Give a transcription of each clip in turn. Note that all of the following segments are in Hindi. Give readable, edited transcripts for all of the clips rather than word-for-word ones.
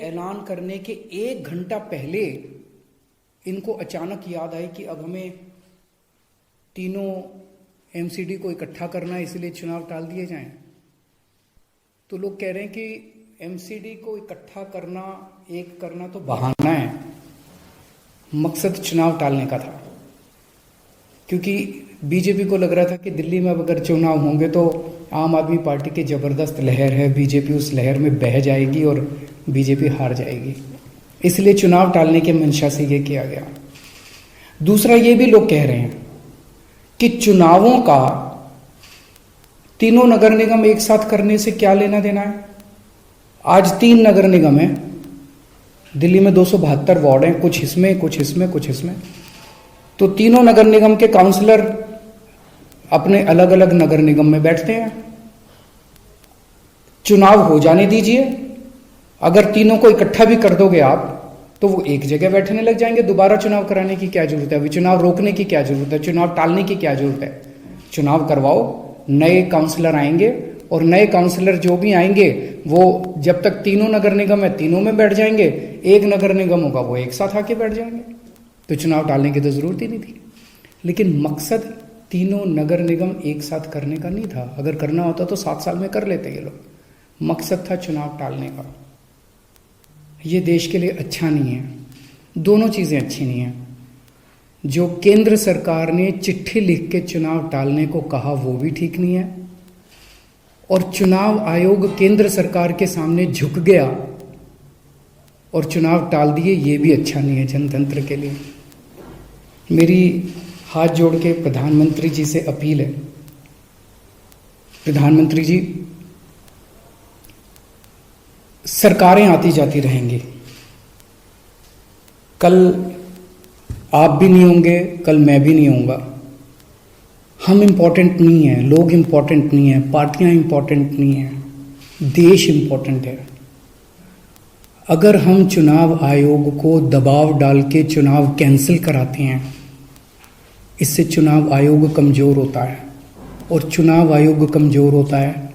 ऐलान करने के 1 घंटा पहले इनको अचानक याद आई कि अब हमें तीनों एमसीडी को इकट्ठा करना है, इसलिए चुनाव टाल दिए जाएं। तो लोग कह रहे हैं कि एमसीडी को इकट्ठा करना, एक करना तो बहाना है, मकसद चुनाव टालने का था। क्योंकि बीजेपी को लग रहा था कि दिल्ली में अब अगर चुनाव होंगे तो आम आदमी पार्टी की जबरदस्त लहर है, बीजेपी उस लहर में बह जाएगी और बीजेपी हार जाएगी, इसलिए चुनाव टालने के मंशा से ये किया गया। दूसरा ये भी लोग कह रहे हैं कि चुनावों का तीनों नगर निगम एक साथ करने से क्या लेना देना है। आज 3 नगर निगम है दिल्ली में, 272 वार्ड हैं, कुछ इसमें कुछ इसमें कुछ इसमें। तो तीनों नगर निगम के काउंसलर अपने अलग अलग नगर निगम में बैठते हैं। चुनाव हो जाने दीजिए, अगर तीनों को इकट्ठा भी कर दोगे आप तो वो एक जगह बैठने लग जाएंगे। दोबारा चुनाव कराने की क्या जरूरत है, अभी चुनाव रोकने की क्या जरूरत है, चुनाव टालने की क्या जरूरत है। चुनाव करवाओ, नए काउंसलर आएंगे और नए काउंसलर जो भी आएंगे वो जब तक तीनों नगर निगम है तीनों में बैठ जाएंगे, एक नगर निगम होगा वो एक साथ आके बैठ जाएंगे। तो चुनाव टालने की तो जरूरत ही नहीं थी। लेकिन मकसद तीनों नगर निगम एक साथ करने का नहीं था। अगर करना होता तो 7 साल में कर लेते ये लोग। मकसद था चुनाव टालने का। ये देश के लिए अच्छा नहीं है, दोनों चीजें अच्छी नहीं है। जो केंद्र सरकार ने चिट्ठी लिख के चुनाव टालने को कहा वो भी ठीक नहीं है, और चुनाव आयोग केंद्र सरकार के सामने झुक गया और चुनाव टाल दिए, ये भी अच्छा नहीं है जनतंत्र के लिए। मेरी हाथ जोड़ के प्रधानमंत्री जी से अपील है, प्रधानमंत्री जी, सरकारें आती जाती रहेंगी, कल आप भी नहीं होंगे, कल मैं भी नहीं होऊंगा। हम इम्पोर्टेंट नहीं है, लोग इम्पोर्टेंट नहीं है, पार्टियां इम्पोर्टेंट नहीं है, देश इम्पोर्टेंट है। अगर हम चुनाव आयोग को दबाव डाल के चुनाव कैंसिल कराते हैं, इससे चुनाव आयोग कमजोर होता है, और चुनाव आयोग कमजोर होता है,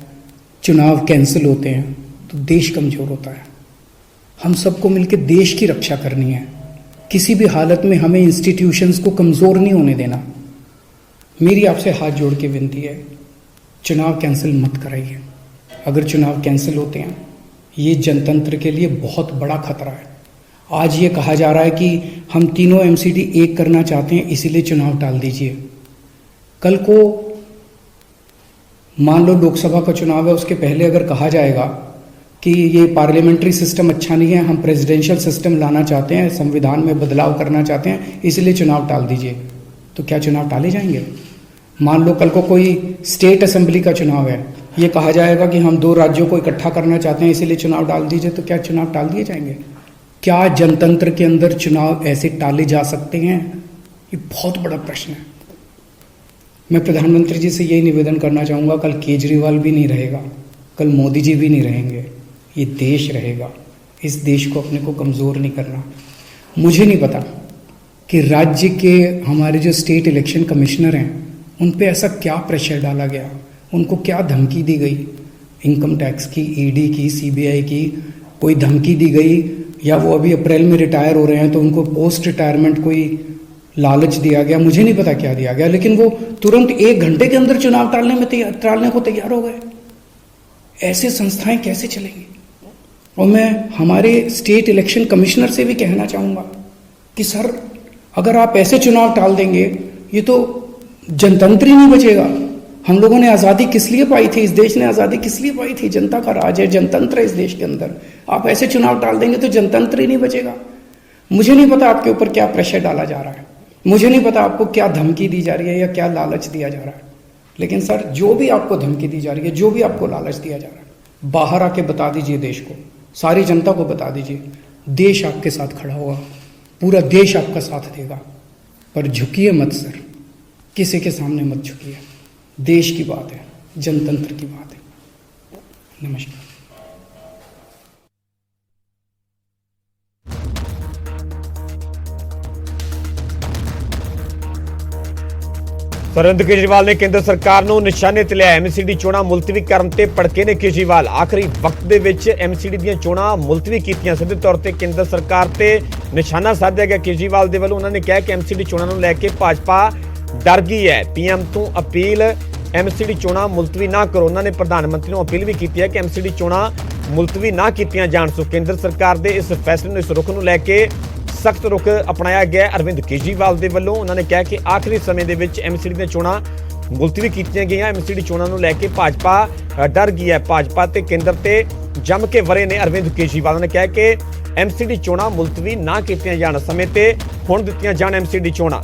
चुनाव कैंसिल होते हैं तो देश कमजोर होता है। हम सबको मिलकर देश की रक्षा करनी है। किसी भी हालत में हमें इंस्टीट्यूशंस को कमजोर नहीं होने देना। मेरी आपसे हाथ जोड़ के विनती है, चुनाव कैंसिल मत कराइए। अगर चुनाव कैंसिल होते हैं, ये जनतंत्र के लिए बहुत बड़ा खतरा है। आज ये कहा जा रहा है कि हम तीनों एमसीडी एक करना चाहते हैं, इसीलिए चुनाव टाल दीजिए। कल को मान लो लोकसभा का चुनाव है, उसके पहले अगर कहा जाएगा कि ये पार्लियामेंट्री सिस्टम अच्छा नहीं है, हम प्रेसिडेंशियल सिस्टम लाना चाहते हैं, संविधान में बदलाव करना चाहते हैं, इसलिए चुनाव टाल दीजिए, तो क्या चुनाव टाले जाएंगे? मान लो कल को कोई स्टेट असेंबली का चुनाव है, ये कहा जाएगा कि हम 2 राज्यों को इकट्ठा करना चाहते हैं, इसीलिए चुनाव टाल दीजिए, तो क्या चुनाव टाल दिए जाएंगे? क्या जनतंत्र के अंदर चुनाव ऐसे टाले जा सकते हैं? ये बहुत बड़ा प्रश्न है। मैं प्रधानमंत्री जी से यही निवेदन करना चाहूँगा, कल केजरीवाल भी नहीं रहेगा, कल मोदी जी भी नहीं रहेंगे, ये देश रहेगा। इस देश को अपने को कमज़ोर नहीं करना। मुझे नहीं पता कि राज्य के हमारे जो स्टेट इलेक्शन कमिश्नर हैं उन पे ऐसा क्या प्रेशर डाला गया, उनको क्या धमकी दी गई, इनकम टैक्स की, ईडी की, सीबीआई की कोई धमकी दी गई, या वो अभी अप्रैल में रिटायर हो रहे हैं तो उनको पोस्ट रिटायरमेंट कोई लालच दिया गया, मुझे नहीं पता क्या दिया गया, लेकिन वो तुरंत 1 घंटे के अंदर चुनाव टालने को तैयार हो गए। ऐसे संस्थाएं कैसे चलेंगी? और मैं हमारे स्टेट इलेक्शन कमिश्नर से भी कहना चाहूँगा कि सर, अगर आप ऐसे चुनाव टाल देंगे, ये तो जनतंत्र ही नहीं बचेगा। हम लोगों ने आज़ादी किस लिए पाई थी? इस देश ने आज़ादी किस लिए पाई थी? जनता का राज है, जनतंत्र है इस देश के अंदर। आप ऐसे चुनाव टाल देंगे तो जनतंत्र ही नहीं बचेगा। मुझे नहीं पता आपके ऊपर क्या प्रेशर डाला जा रहा है, मुझे नहीं पता आपको क्या धमकी दी जा रही है या क्या लालच दिया जा रहा है, लेकिन सर, जो भी आपको धमकी दी जा रही है, जो भी आपको लालच दिया जा रहा है, बाहर आके बता दीजिए देश को, सारी जनता को बता दीजिए। देश आपके साथ खड़ा होगा, पूरा देश आपका साथ देगा। पर झुकिए मत सर, किसी के सामने मत झुकिए। देश की बात है, जनतंत्र की बात है। नमस्कार। ਅਰਵਿੰਦ ਕੇਜਰੀਵਾਲ ਨੇ ਕੇਂਦਰ ਸਰਕਾਰ ਨੂੰ ਨਿਸ਼ਾਨੇ ਤੇ ਲਿਆ। ਐਮਸੀਡੀ ਚੋਣਾਂ ਮੁਲਤਵੀ ਕਰਨ ਤੇ ਭੜਕੇ ਨੇ ਕੇਜਰੀਵਾਲ। ਆਖਰੀ ਵਕਤ ਦੇ ਵਿੱਚ ਐਮਸੀਡੀ ਦੀਆਂ ਚੋਣਾਂ ਮੁਲਤਵੀ ਕੀਤੀਆਂ। ਸਿੱਧੇ ਤੌਰ ਤੇ ਕੇਂਦਰ ਸਰਕਾਰ ਤੇ ਨਿਸ਼ਾਨਾ ਸਾਧਿਆ ਗਿਆ ਕੇਜਰੀਵਾਲ ਦੇ ਵੱਲੋਂ। ਉਹਨਾਂ ਨੇ ਕਿਹਾ ਕਿ ਐਮਸੀਡੀ ਚੋਣਾਂ ਨੂੰ ਲੈ ਕੇ ਭਾਜਪਾ ਡਰ ਗਈ ਹੈ। ਪੀਐਮ ਤੋਂ ਅਪੀਲ ਐਮਸੀਡੀ ਚੋਣਾਂ ਮੁਲਤਵੀ ਨਾ ਕਰੋ। ਉਹਨਾਂ ਨੇ ਪ੍ਰਧਾਨ ਮੰਤਰੀ ਨੂੰ ਅਪੀਲ ਵੀ ਕੀਤੀ ਹੈ ਕਿ ਐਮਸੀਡੀ ਚੋਣਾਂ ਮੁਲਤਵੀ ਨਾ ਕੀਤੀਆਂ ਜਾਣ। ਸੋ ਕੇਂਦਰ ਸਰਕਾਰ ਦੇ ਇਸ ਫੈਸਲੇ ਨੂੰ, ਇਸ ਰੁਖ ਨੂੰ ਲੈ ਕੇ ਸਖਤ ਰੁਖ ਅਪਣਾਇਆ ਗਿਆ ਅਰਵਿੰਦ ਕੇਜਰੀਵਾਲ ਦੇ ਵੱਲੋਂ। ਉਹਨਾਂ ਨੇ ਕਿਹਾ ਕਿ ਆਖਰੀ ਸਮੇਂ ਦੇ ਵਿੱਚ ਐਮਸੀਡੀ ਦੀਆਂ ਚੋਣਾਂ ਮੁਲਤਵੀ ਕੀਤੀਆਂ ਗਈਆਂ। ਐਮਸੀਡੀ ਚੋਣਾਂ ਨੂੰ ਲੈ ਕੇ ਭਾਜਪਾ ਡਰ ਗਈ ਹੈ। ਭਾਜਪਾ ਤੇ ਕੇਂਦਰ ਤੇ ਜੰਮ ਕੇ ਵਰੇ ਨੇ ਅਰਵਿੰਦ ਕੇਜਰੀਵਾਲ ਨੇ ਕਿਹਾ ਕਿ ਐਮਸੀਡੀ ਚੋਣਾਂ ਮੁਲਤਵੀ ਨਾ ਕੀਤੀਆਂ ਜਾਣ, ਸਮੇਂ ਤੇ ਹੁਣ ਦਿੱਤੀਆਂ ਜਾਣ ਐਮਸੀਡੀ ਚੋਣਾਂ।